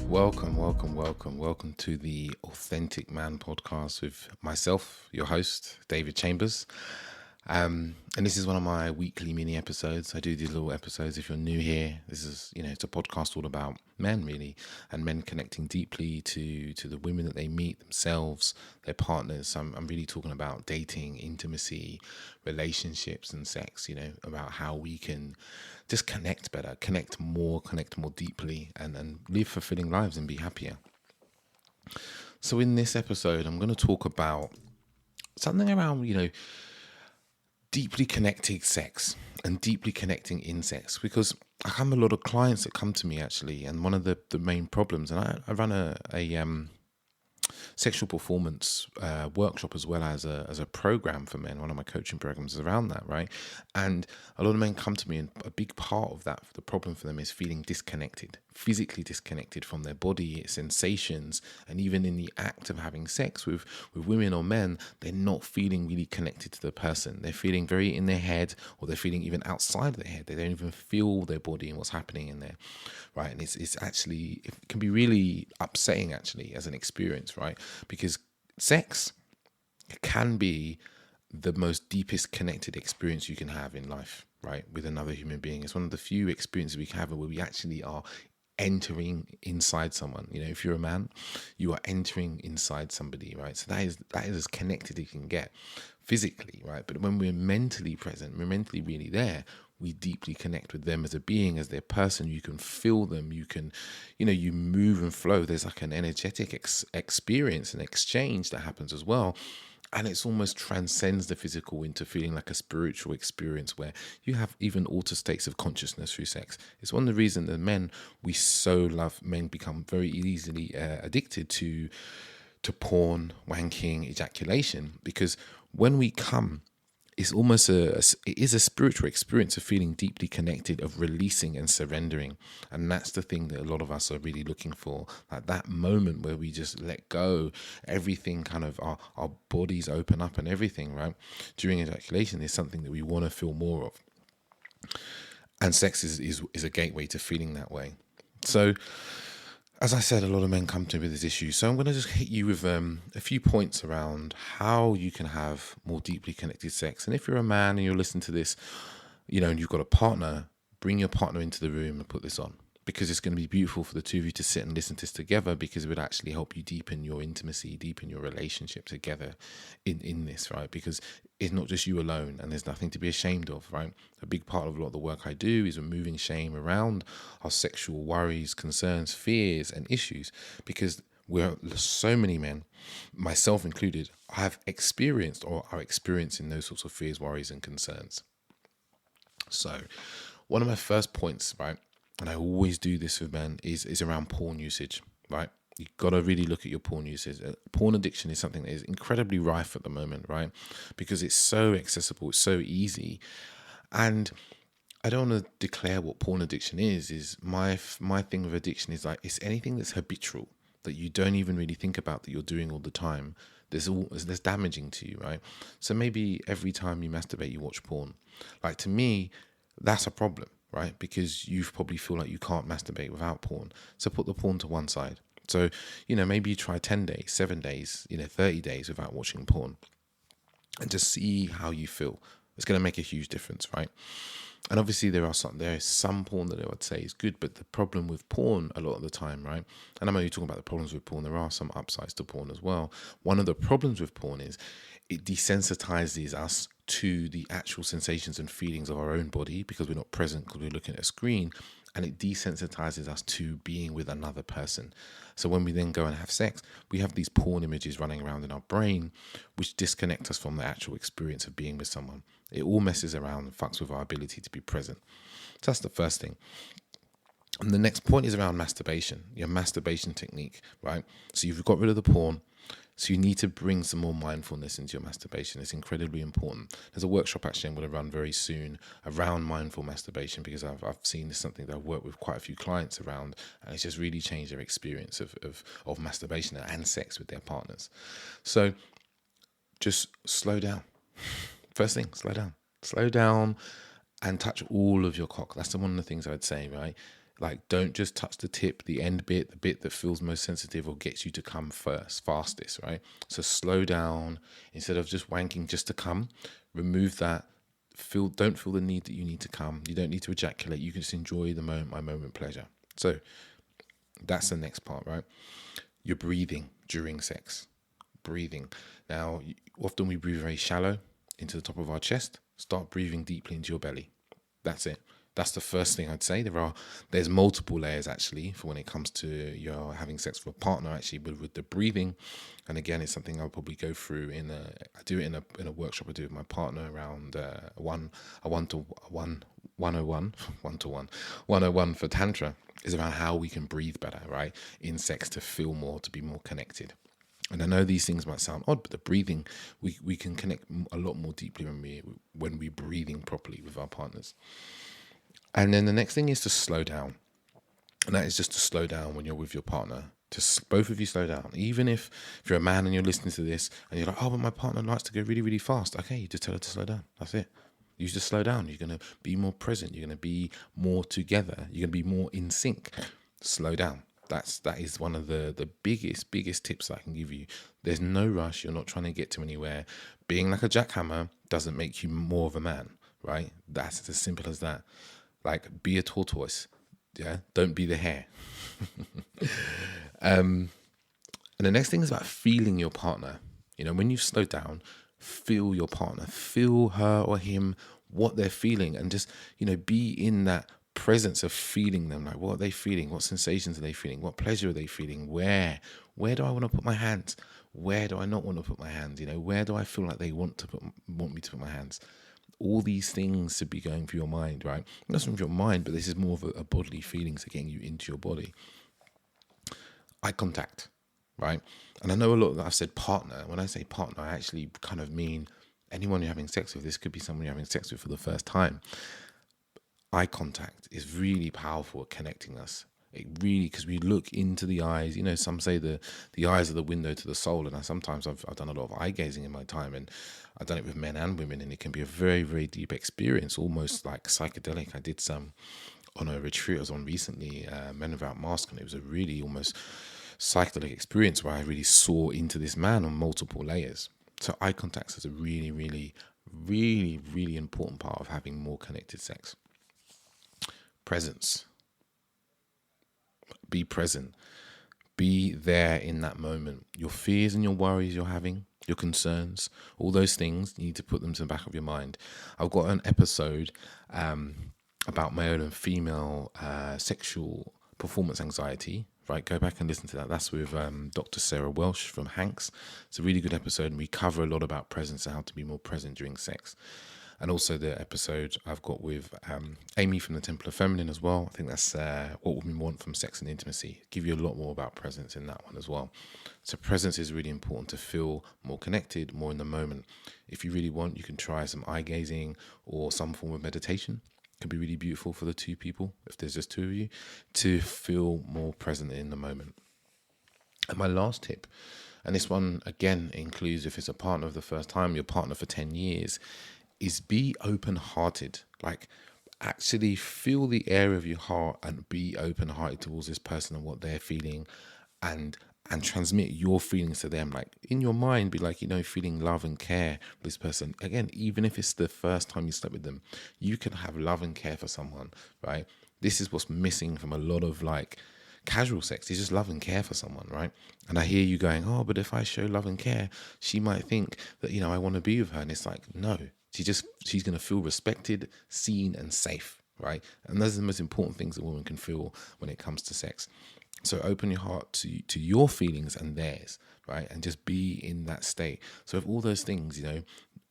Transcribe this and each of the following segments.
Welcome to the Authentic Man podcast with myself, your host, David Chambers. And this is one of my weekly mini episodes. I do these little episodes. If you're new here, this is, it's a podcast all about men really, and men connecting deeply to the women that they meet, themselves, their partners. I'm really talking about dating, intimacy, relationships and sex, about how we can just connect better, connect more deeply and live fulfilling lives and be happier. So in this episode, I'm going to talk about something around, deeply connecting sex and deeply connecting in sex, because I have a lot of clients that come to me actually, and one of the main problems, and I run a sexual performance workshop as well as a program for men. One of my coaching programs is around that, right? And a lot of men come to me, and a big part of that, the problem for them, is feeling disconnected, physically disconnected from their body, its sensations, and even in the act of having sex with women or men, they're not feeling really connected to the person. They're feeling very in their head, or they're feeling even outside of their head. They don't even feel their body and what's happening in there, right? And it's actually, it can be really upsetting actually as an experience, right? Because sex can be the most deepest connected experience you can have in life, right? With another human being. It's one of the few experiences we can have where we actually are entering inside someone. If you're a man, you are entering inside somebody, right? So that is as connected as you can get physically, right? But when we're mentally present, we're mentally really there, we deeply connect with them as a being, as their person. You can feel them, you can, you move and flow. There's like an energetic experience and exchange that happens as well. And it's almost transcends the physical into feeling like a spiritual experience where you have even altered states of consciousness through sex. It's one of the reasons that men become very easily addicted to porn, wanking, ejaculation, because when we come, it's almost it is a spiritual experience of feeling deeply connected, of releasing and surrendering. And that's the thing that a lot of us are really looking for, like that moment where we just let go, everything kind of, our bodies open up and everything, right? During ejaculation is something that we want to feel more of. And sex is a gateway to feeling that way. So, as I said, a lot of men come to me with this issue. So I'm going to just hit you with a few points around how you can have more deeply connected sex. And if you're a man and you're listening to this, and you've got a partner, bring your partner into the room and put this on, because it's going to be beautiful for the two of you to sit and listen to this together, because it would actually help you deepen your intimacy, deepen your relationship together in this, right? Because it's not just you alone, and there's nothing to be ashamed of, right? A big part of a lot of the work I do is removing shame around our sexual worries, concerns, fears, and issues, because so many men, myself included, have experienced or are experiencing those sorts of fears, worries, and concerns. So one of my first points, right, and I always do this with men, is around porn usage, right? You've got to really look at your porn usage. Porn addiction is something that is incredibly rife at the moment, right? Because it's so accessible, it's so easy. And I don't want to declare what porn addiction is my thing with addiction is like, it's anything that's habitual, that you don't even really think about, that you're doing all the time. There's damaging to you, right? So maybe every time you masturbate, you watch porn. Like, to me, that's a problem, right? Because you probably feel like you can't masturbate without porn. So put the porn to one side. So, maybe you try 10 days, 7 days, 30 days without watching porn, and just see how you feel. It's going to make a huge difference, right? And obviously there is some porn that I would say is good, but the problem with porn a lot of the time, right? And I'm only talking about the problems with porn. There are some upsides to porn as well. One of the problems with porn is it desensitizes us to the actual sensations and feelings of our own body, because we're not present, because we're looking at a screen, and it desensitizes us to being with another person. So when we then go and have sex, we have these porn images running around in our brain, which disconnect us from the actual experience of being with someone. It all messes around and fucks with our ability to be present. So that's the first thing. And the next point is around masturbation, your masturbation technique, right? So you've got rid of the porn. So you need to bring some more mindfulness into your masturbation. It's incredibly important. There's a workshop actually I'm going to run very soon around mindful masturbation, because I've seen this something that I've worked with quite a few clients around, and it's just really changed their experience of masturbation and sex with their partners. So just slow down. First thing, slow down and touch all of your cock. That's one of the things I would say, right? Like, don't just touch the tip, the end bit, the bit that feels most sensitive or gets you to come fastest, right? So slow down. Instead of just wanking just to come, remove that. Don't feel the need that you need to come. You don't need to ejaculate. You can just enjoy the moment, my moment pleasure. So that's the next part, right? You're breathing during sex. Breathing. Now, often we breathe very shallow into the top of our chest. Start breathing deeply into your belly. That's it. That's the first thing I'd say. There's multiple layers actually for when it comes to your having sex with a partner actually, but with the breathing. And again, it's something I'll probably go through I do it in a workshop I do with my partner around a 101 for Tantra, is around how we can breathe better, right? In sex to feel more, to be more connected. And I know these things might sound odd, but the breathing, we can connect a lot more deeply when we're breathing properly with our partners. And then the next thing is to slow down. And that is just to slow down when you're with your partner. Both of you slow down. Even if you're a man and you're listening to this and you're like, oh, but my partner likes to go really, really fast. Okay, you just tell her to slow down. That's it. You just slow down. You're going to be more present. You're going to be more together. You're going to be more in sync. Slow down. That is one of the biggest tips I can give you. There's no rush. You're not trying to get to anywhere. Being like a jackhammer doesn't make you more of a man, right? That's as simple as that. Like, be a tortoise, yeah? Don't be the hare. And the next thing is about feeling your partner. You know, when you slow down, feel your partner, feel her or him, what they're feeling, and just, be in that presence of feeling them. Like, what are they feeling? What sensations are they feeling? What pleasure are they feeling? Where do I want to put my hands? Where do I not want to put my hands? Where do I feel like they want me to put my hands? All these things should be going through your mind, right? Not from your mind, but this is more of a bodily feeling, so getting you into your body. Eye contact, right? And I know a lot that I've said partner. When I say partner, I actually kind of mean anyone you're having sex with. This could be someone you're having sex with for the first time. Eye contact is really powerful at connecting us. It really, because we look into the eyes. Some say the eyes are the window to the soul, and sometimes I've done a lot of eye gazing in my time, and I've done it with men and women, and it can be a very, very deep experience, almost like psychedelic. I did some on a retreat I was on recently, Men Without Masks, and it was a really almost psychedelic experience where I really saw into this man on multiple layers. So eye contact is a really, really, really, really important part of having more connected sex. Presence. Be present. Be there in that moment. Your fears and your worries you're having, your concerns, all those things, you need to put them to the back of your mind. I've got an episode about male and female sexual performance anxiety, right? Go back and listen to that. That's with Dr. Sarah Welsh from Hanks. It's a really good episode, and we cover a lot about presence and how to be more present during sex. And also the episode I've got with Amy from the Temple of Feminine as well. I think that's what women want from sex and intimacy. Give you a lot more about presence in that one as well. So presence is really important to feel more connected, more in the moment. If you really want, you can try some eye gazing or some form of meditation. It can be really beautiful for the two people, if there's just two of you, to feel more present in the moment. And my last tip, and this one again includes if it's a partner of the first time, your partner for 10 years, is be open-hearted. Like, actually feel the area of your heart and be open-hearted towards this person and what they're feeling, and transmit your feelings to them. Like, in your mind, be like, feeling love and care for this person. Again, even if it's the first time you slept with them, you can have love and care for someone, right? This is what's missing from a lot of casual sex. Is just love and care for someone, right? And I hear you going, oh, but if I show love and care, she might think that, I want to be with her. And it's like, no. She's going to feel respected, seen, and safe, right? And those are the most important things that women can feel when it comes to sex. So open your heart to your feelings and theirs, right? And just be in that state. So if all those things,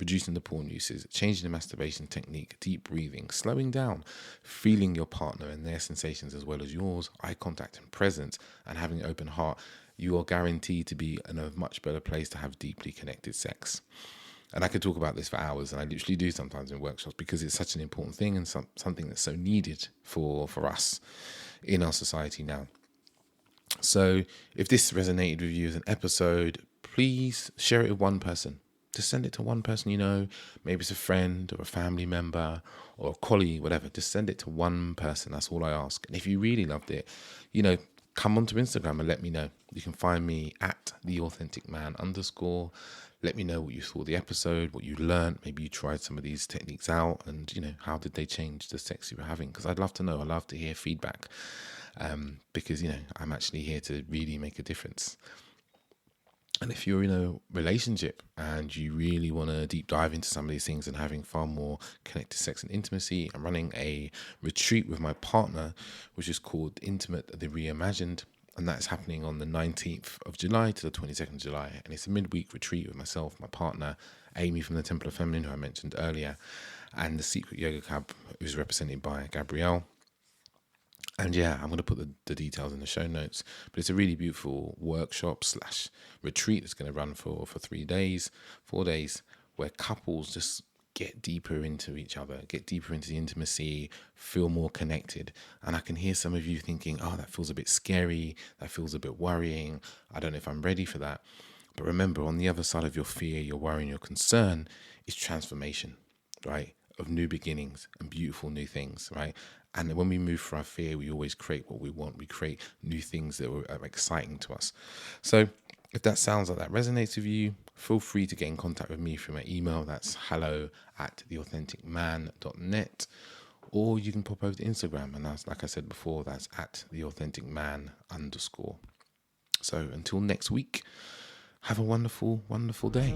reducing the porn uses, changing the masturbation technique, deep breathing, slowing down, feeling your partner and their sensations as well as yours, eye contact and presence, and having an open heart, you are guaranteed to be in a much better place to have deeply connected sex. And I could talk about this for hours, and I literally do sometimes in workshops, because it's such an important thing and something that's so needed for us in our society now. So if this resonated with you as an episode, please share it with one person. Just send it to one person you know. Maybe it's a friend or a family member or a colleague, whatever. Just send it to one person. That's all I ask. And if you really loved it, come onto Instagram and let me know. You can find me at @theauthenticman_. Let me know what you thought of the episode, what you learned. Maybe you tried some of these techniques out, and how did they change the sex you were having? Because I'd love to know. I'd love to hear feedback, because I'm actually here to really make a difference. And if you're in a relationship and you really want to deep dive into some of these things and having far more connected sex and intimacy, I'm running a retreat with my partner, which is called Intimate the Reimagined. And that's happening on the 19th of July to the 22nd of July. And it's a midweek retreat with myself, my partner, Amy from the Temple of Feminine, who I mentioned earlier, and the Secret Yoga Club, who's represented by Gabrielle. And yeah, I'm going to put the details in the show notes. But it's a really beautiful workshop / retreat that's going to run for 4 days, where couples just get deeper into each other, get deeper into the intimacy, feel more connected. And I can hear some of you thinking, oh, that feels a bit scary. That feels a bit worrying. I don't know if I'm ready for that. But remember, on the other side of your fear, your worry, and your concern is transformation, right? Of new beginnings and beautiful new things, right? And when we move through our fear, we always create what we want. We create new things that are exciting to us. So if that sounds like that resonates with you, feel free to get in contact with me through my email. That's hello@theauthenticman.net. Or you can pop over to Instagram. And that's, like I said before, that's @theauthenticman_. So until next week, have a wonderful, wonderful day.